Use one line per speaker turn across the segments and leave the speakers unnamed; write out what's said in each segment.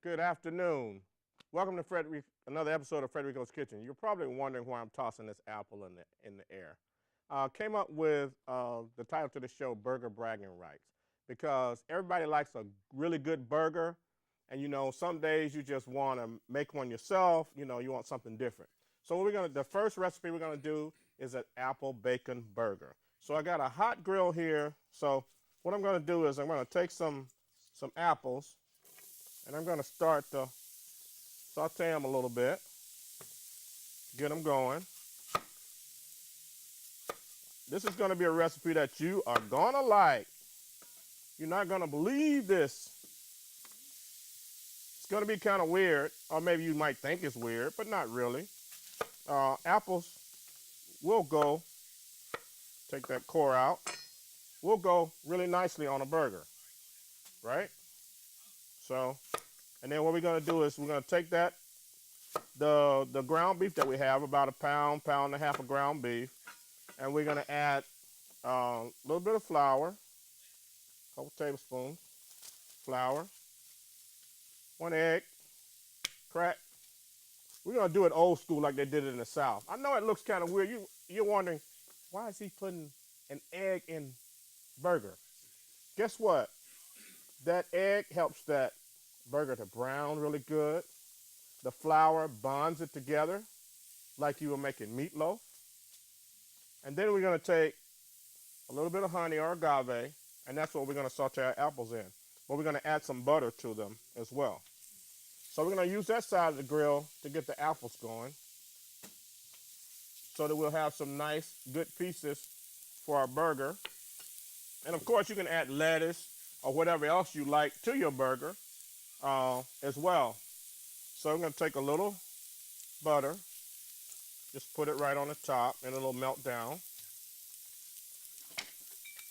Good afternoon. Welcome to another episode of Fredrico's Kitchen. You're probably wondering why I'm tossing this apple in the air. Came up with the title to the show, Burger Bragging Rights, because everybody likes a really good burger, and some days you just want to make one yourself. You want something different. So the first recipe we're gonna do is an apple bacon burger. So I got a hot grill here. So what I'm gonna do is I'm gonna take some apples. And I'm going to start to saute them a little bit, get them going. This is going to be a recipe that you are going to like. You're not going to believe this. It's going to be kind of weird, or maybe you might think it's weird, but not really. Apples will go, take that core out, will go really nicely on a burger, right? So, and then what we're going to do is we're going to take the ground beef that we have, about a pound and a half of ground beef, and we're going to add a little bit of flour, a couple tablespoons, flour, 1 egg, crack. We're going to do it old school like they did it in the South. I know it looks kind of weird. You're wondering, why is he putting an egg in burger? Guess what? That egg helps that burger to brown really good. The flour bonds it together like you were making meatloaf. And then we're going to take a little bit of honey or agave, and that's what we're going to saute our apples in. But we're going to add some butter to them as well. So we're going to use that side of the grill to get the apples going so that we'll have some nice, good pieces for our burger. And of course, you can add lettuce or whatever else you like to your burger as well. So I'm going to take a little butter, just put it right on the top, and it'll melt down.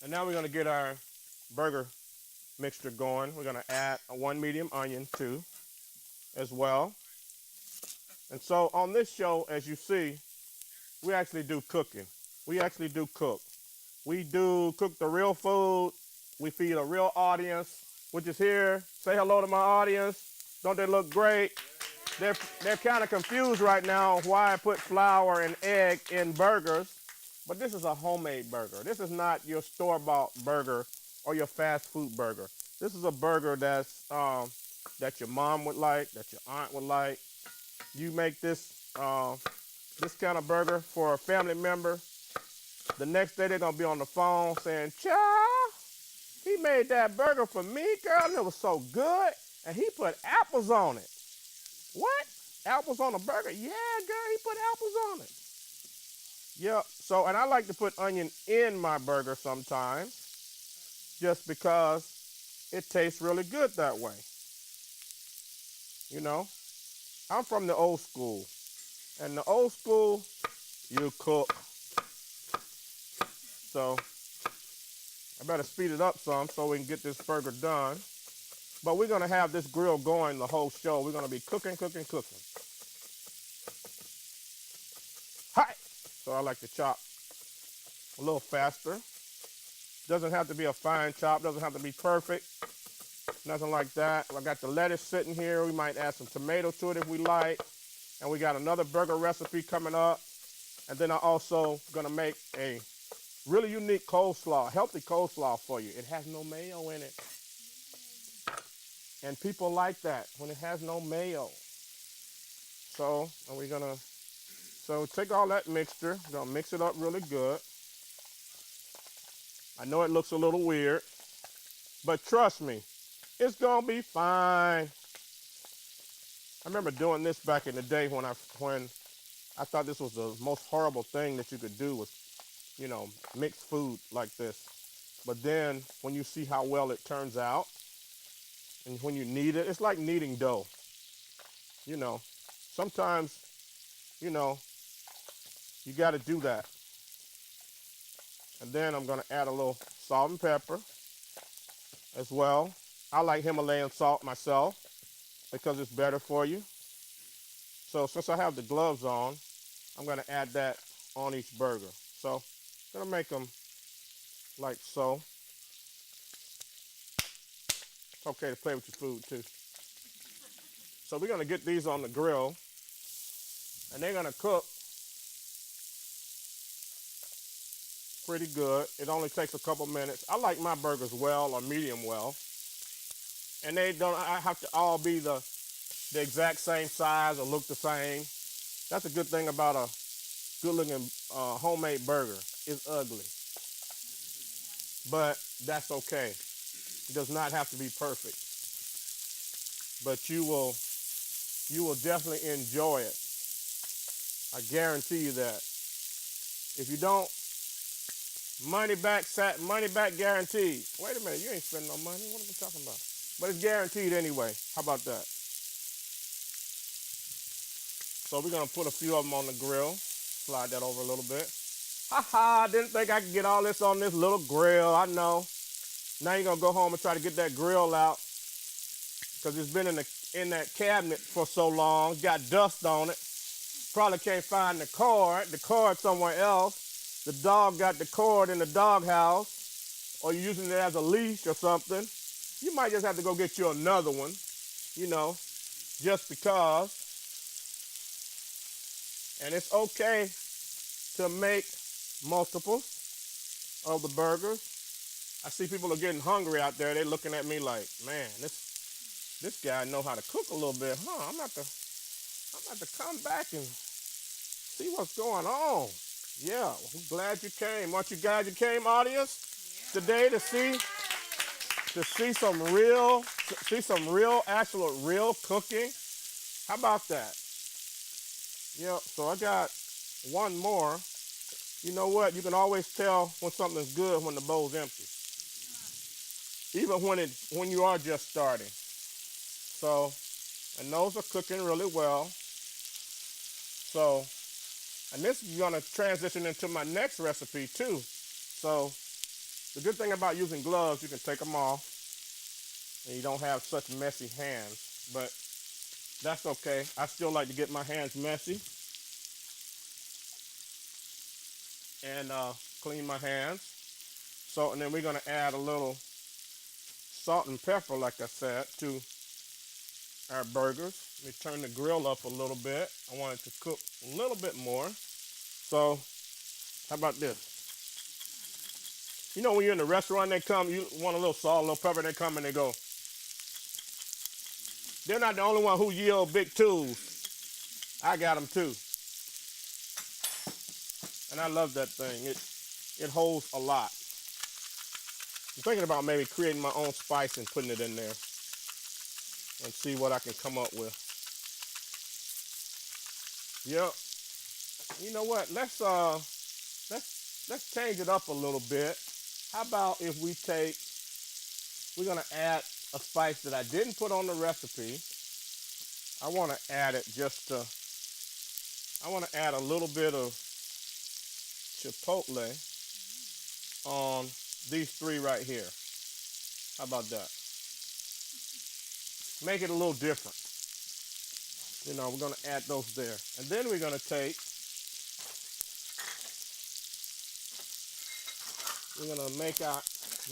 And now we're going to get our burger mixture going. We're going to add 1 medium onion too as well. And so on this show, as you see, we actually do cooking. We actually do cook. We do cook the real food. We feed a real audience, which is here. Say hello to my audience. Don't they look great? They're kind of confused right now why I put flour and egg in burgers, but this is a homemade burger. This is not your store-bought burger or your fast food burger. This is a burger that's that your mom would like, that your aunt would like. You make this this kind of burger for a family member. The next day they're gonna be on the phone saying, "Child, he made that burger for me, girl, and it was so good, and he put apples on it." What? Apples on a burger? Yeah, girl, he put apples on it. Yep. So, and I like to put onion in my burger sometimes, just because it tastes really good that way. I'm from the old school, and the old school, you cook. So I better speed it up some so we can get this burger done. But we're going to have this grill going the whole show. We're going to be cooking. Hi! So I like to chop a little faster. Doesn't have to be a fine chop. Doesn't have to be perfect. Nothing like that. I got the lettuce sitting here. We might add some tomato to it if we like. And we got another burger recipe coming up. And then I'm also going to make a really unique coleslaw, healthy coleslaw for you. It has no mayo in it. And people like that when it has no mayo. So, take all that mixture, we're gonna mix it up really good. I know it looks a little weird, but trust me, it's gonna be fine. I remember doing this back in the day when I thought this was the most horrible thing that you could do was, mix food like this. But then when you see how well it turns out, and when you knead it, it's like kneading dough. Sometimes, you got to do that. And then I'm going to add a little salt and pepper as well. I like Himalayan salt myself because it's better for you. So since I have the gloves on, I'm going to add that on each burger. So I'm going to make them like so. It's okay to play with your food too. So we're gonna get these on the grill, and they're gonna cook pretty good. It only takes a couple minutes. I like my burgers well or medium well, and they don't have to all be the exact same size or look the same. That's a good thing about a good-looking homemade burger. It's ugly, but that's okay. It does not have to be perfect, but you will definitely enjoy it. I guarantee you that. If you don't, money back guaranteed. Wait a minute, you ain't spending no money. What are we talking about? But it's guaranteed anyway. How about that? So we're gonna put a few of them on the grill. Slide that over a little bit. I didn't think I could get all this on this little grill. I know. Now you're gonna go home and try to get that grill out because it's been in that cabinet for so long. It's got dust on it. Probably can't find the cord somewhere else. The dog got the cord in the doghouse, or you're using it as a leash or something. You might just have to go get you another one, just because. And it's okay to make multiples of the burgers. I see people are getting hungry out there. They're looking at me like, man, this guy know how to cook a little bit, huh? I'm about to come back and see what's going on. Yeah, I'm glad you came. Aren't you glad you came, audience, today to see some real cooking? How about that? Yeah, so I got one more. You know what? You can always tell when something's good when the bowl's empty. Even when you are just starting. So, and those are cooking really well. So, and this is gonna transition into my next recipe too. So, the good thing about using gloves, you can take them off and you don't have such messy hands, but that's okay. I still like to get my hands messy and clean my hands. So, and then we're gonna add a little salt and pepper, like I said, to our burgers. Let me turn the grill up a little bit. I want it to cook a little bit more. So, how about this? You know when you're in the restaurant, they come, you want a little salt, a little pepper, they come and they go. They're not the only one who yield big tools. I got them too. And I love that thing. It holds a lot. I'm thinking about maybe creating my own spice and putting it in there and see what I can come up with. Yep. You know what? Let's change it up a little bit. How about if we're gonna add a spice that I didn't put on the recipe. I want to add it I want to add a little bit of chipotle on these three right here. How about that? Make it a little different. We're going to add those there. And then we're going to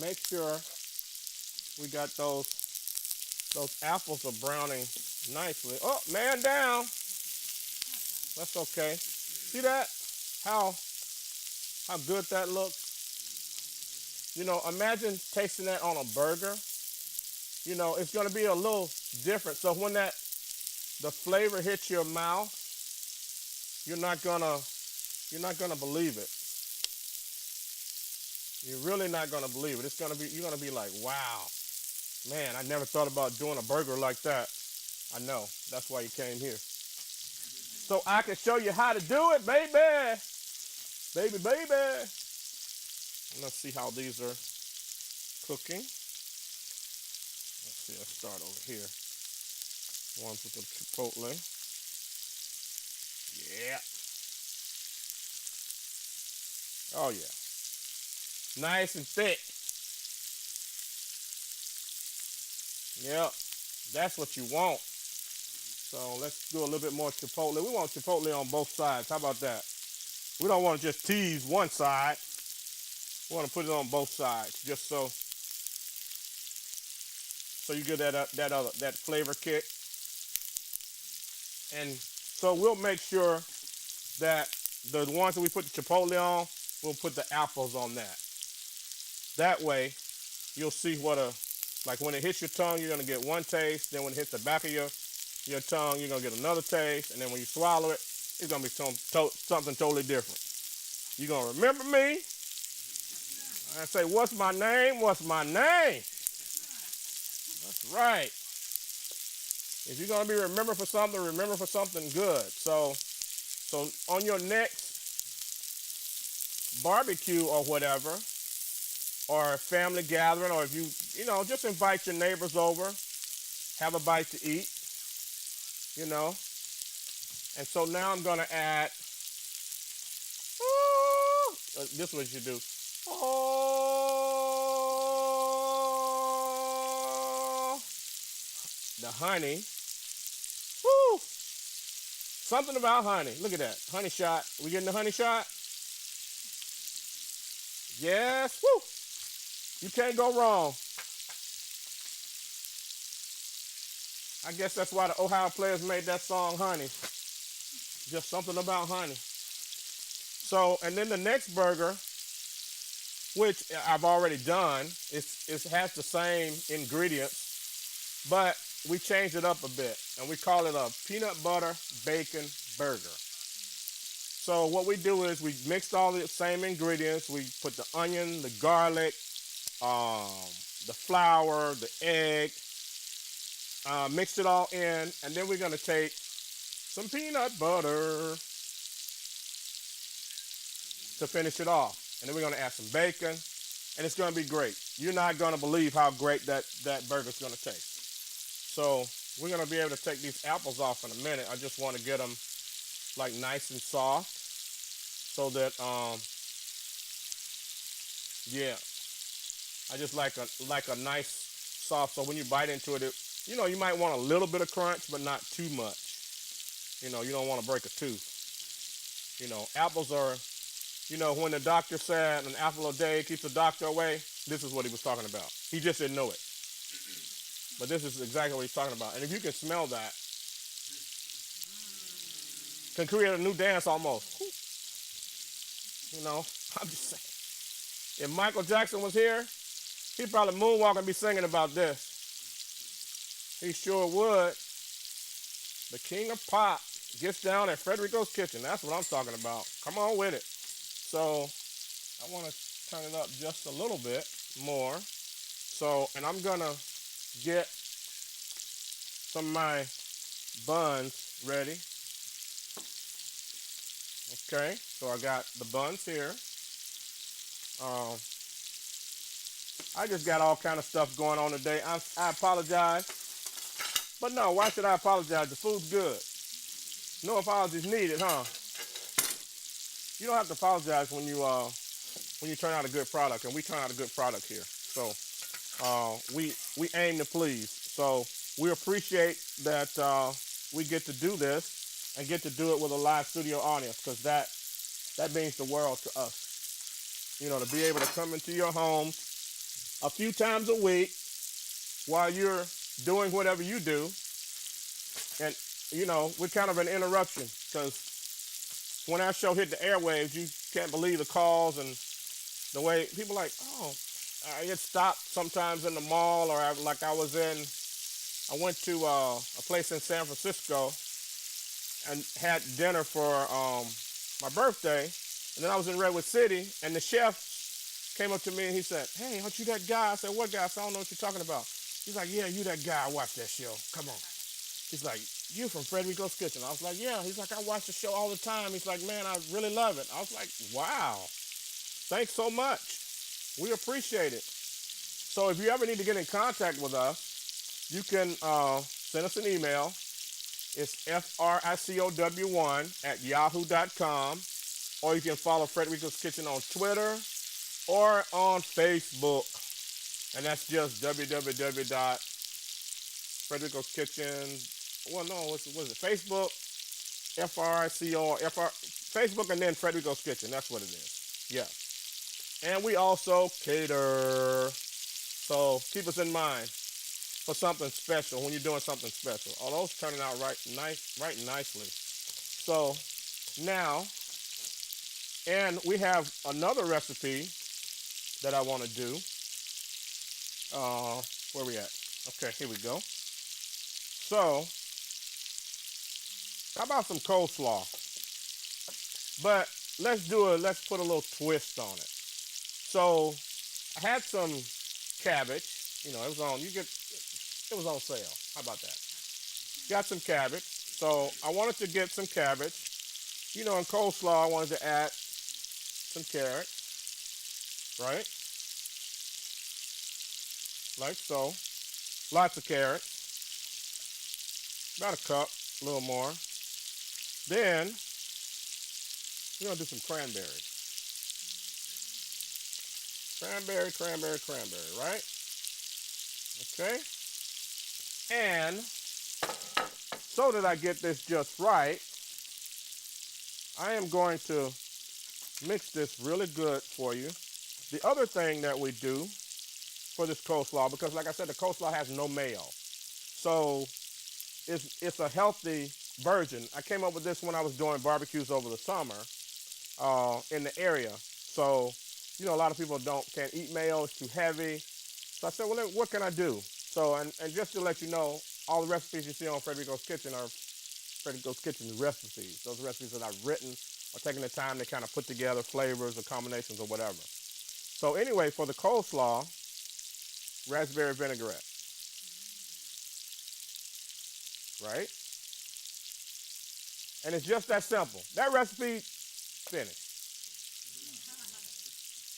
make sure we got those apples are browning nicely. Oh, man down. That's okay. See that? How good that looks? Imagine tasting that on a burger. It's going to be a little different. So when the flavor hits your mouth, you're not gonna believe it. You're really not gonna believe it. You're gonna be like, wow, man, I never thought about doing a burger like that. I know, that's why you came here. So I can show you how to do it, baby. Baby. Let's see how these are cooking. Let's start over here. Ones with the chipotle. Yeah. Oh yeah. Nice and thick. Yep. That's what you want. So let's do a little bit more chipotle. We want chipotle on both sides. How about that? We don't want to just tease one side. We want to put it on both sides, just so you get that flavor kick. And so we'll make sure that the ones that we put the chipotle on, we'll put the apples on that. That way, you'll see what like when it hits your tongue, you're gonna get one taste. Then when it hits the back of your tongue, you're gonna get another taste. And then when you swallow it, it's gonna be something totally different. You're gonna remember me. I say, what's my name? What's my name? That's right. If you're gonna be remembered for something, remember for something good. So on your next barbecue or whatever, or family gathering, or if you just invite your neighbors over, have a bite to eat, And so now I'm gonna add, this is what you do. The honey. Woo! Something about honey. Look at that. Honey shot. We getting the honey shot? Yes. Woo! You can't go wrong. I guess that's why the Ohio Players made that song, Honey. Just something about honey. So, and then the next burger, which I've already done, it has the same ingredients, but we changed it up a bit, and we call it a peanut butter bacon burger. So what we do is we mixed all the same ingredients. We put the onion, the garlic, the flour, the egg, mixed it all in, and then we're gonna take some peanut butter to finish it off. And then we're gonna add some bacon, and it's gonna be great. You're not gonna believe how great that burger's gonna taste. So we're gonna be able to take these apples off in a minute. I just wanna get them like nice and soft so that, yeah, I just like a nice soft, so when you bite into it, you might want a little bit of crunch, but not too much. You don't want to break a tooth. Apples are, when the doctor said an apple a day keeps the doctor away, this is what he was talking about. He just didn't know it. But this is exactly what he's talking about. And if you can smell that, can create a new dance almost. I'm just saying. If Michael Jackson was here, he'd probably moonwalk and be singing about this. He sure would. The king of pop gets down at Fredrico's kitchen. That's what I'm talking about. Come on with it. So I want to turn it up just a little bit more. So, and I'm going to get some of my buns ready. Okay, so I got the buns here. I just got all kind of stuff going on today. I apologize. But no, why should I apologize? The food's good. No apologies needed, huh? You don't have to apologize when you turn out a good product, and we turn out a good product here. So we aim to please. So we appreciate that we get to do this and get to do it with a live studio audience, because that means the world to us. To be able to come into your home a few times a week while you're doing whatever you do, and we're kind of an interruption, because when our show hit the airwaves, you can't believe the calls and the way people are like, oh, I get stopped sometimes in the mall, or I went to a place in San Francisco and had dinner for my birthday, and then I was in Redwood City, and the chef came up to me and he said, hey, aren't you that guy? I said, what guy? I said, I don't know what you're talking about. He's like, yeah, you that guy. I watch that show. Come on. He's like, you from Fredrico's Kitchen? I was like, yeah. He's like, I watch the show all the time. He's like, man, I really love it. I was like, wow. Thanks so much. We appreciate it. So if you ever need to get in contact with us, you can send us an email. It's fricow1@yahoo.com, or you can follow Fredrico's Kitchen on Twitter or on Facebook. And that's just www.Fredrico's Kitchen. Well, no, what is it? Facebook, Facebook, and then Fredrico's Kitchen. That's what it is. Yeah. And we also cater. So keep us in mind. for something special when you're doing something special. Oh, those turning out right nicely. So now, and we have another recipe that I want to do. Where we at? Okay, here we go. So, how about some coleslaw? But let's put a little twist on it. So, I had some cabbage. You know, it was on sale. How about that? Got some cabbage. So, I wanted to get some cabbage. You know, in coleslaw, I wanted to add some carrots, right? Like so. Lots of carrots. About a cup, a little more. Then, we're going to do some cranberries. Cranberry, right? Okay. And so that I get this just right, I am going to mix this really good for you. The other thing that we do for this coleslaw, because like I said, the coleslaw has no mayo. So it's a healthy version. I came up with this when I was doing barbecues over the summer in the area. So, you know, a lot of people can't eat mayo, it's too heavy. So I said, well, what can I do? So, and just to let you know, all the recipes you see on Fredrico's Kitchen are Fredrico's Kitchen recipes. Those recipes that I've written or taking the time to kind of put together flavors or combinations or whatever. So anyway, for the coleslaw, raspberry vinaigrette, right? And it's just that simple. That recipe, finished.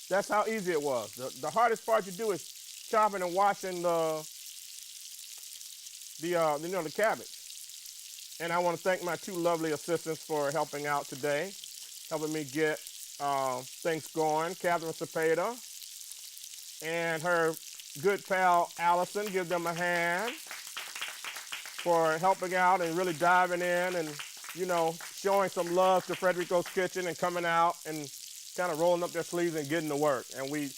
That's how easy it was. The hardest part you do is chopping and washing the cabbage. And I want to thank my two lovely assistants for helping out today, helping me get things going. Catherine Cepeda and her good pal Allison. Give them a hand for helping out and really diving in and, you know, showing some love to Fredrico's Kitchen and coming out and kind of rolling up their sleeves and getting to work. And we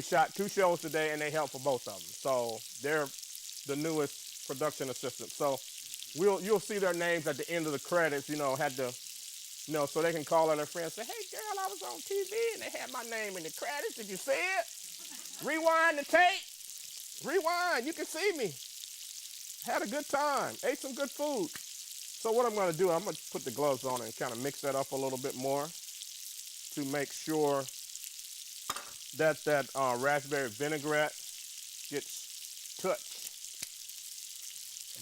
shot 2 shows today, and they helped for both of them. So they're the newest production assistants. So you'll see their names at the end of the credits. You know, so they can call on their friends and say, "Hey, girl, I was on TV and they had my name in the credits. Did you see it? Rewind the tape. Rewind. You can see me. Had a good time. Ate some good food." So what I'm going to do, I'm going to put the gloves on and kind of mix that up a little bit more to make sure that raspberry vinaigrette gets touched,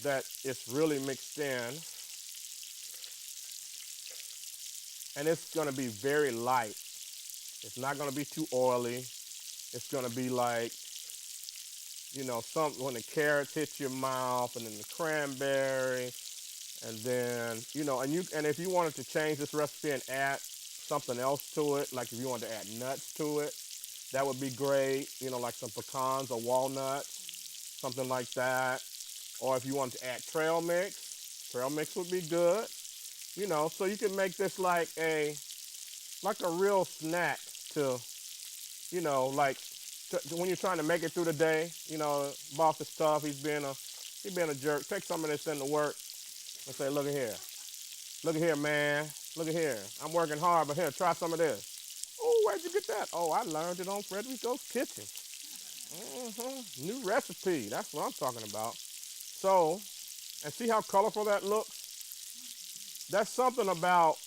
that it's really mixed in. And it's going to be very light. It's not going to be too oily. It's going to be like, you know, when the carrots hit your mouth, and then the cranberry, and then, you know, and if you wanted to change this recipe and add something else to it, like if you wanted to add nuts to it, that would be great. You know, like some pecans or walnuts, something like that. Or if you wanted to add trail mix would be good. You know, so you can make this like a real snack to, you know, like when you're trying to make it through the day. You know, boss is tough. He's being a jerk. Take some of this into work and say, look at here, man. Look at here. I'm working hard, but here, try some of this. Oh, where'd you get that? Oh, I learned it on Fredrico's Kitchen. New recipe. That's what I'm talking about. So, and see how colorful that looks? That's something about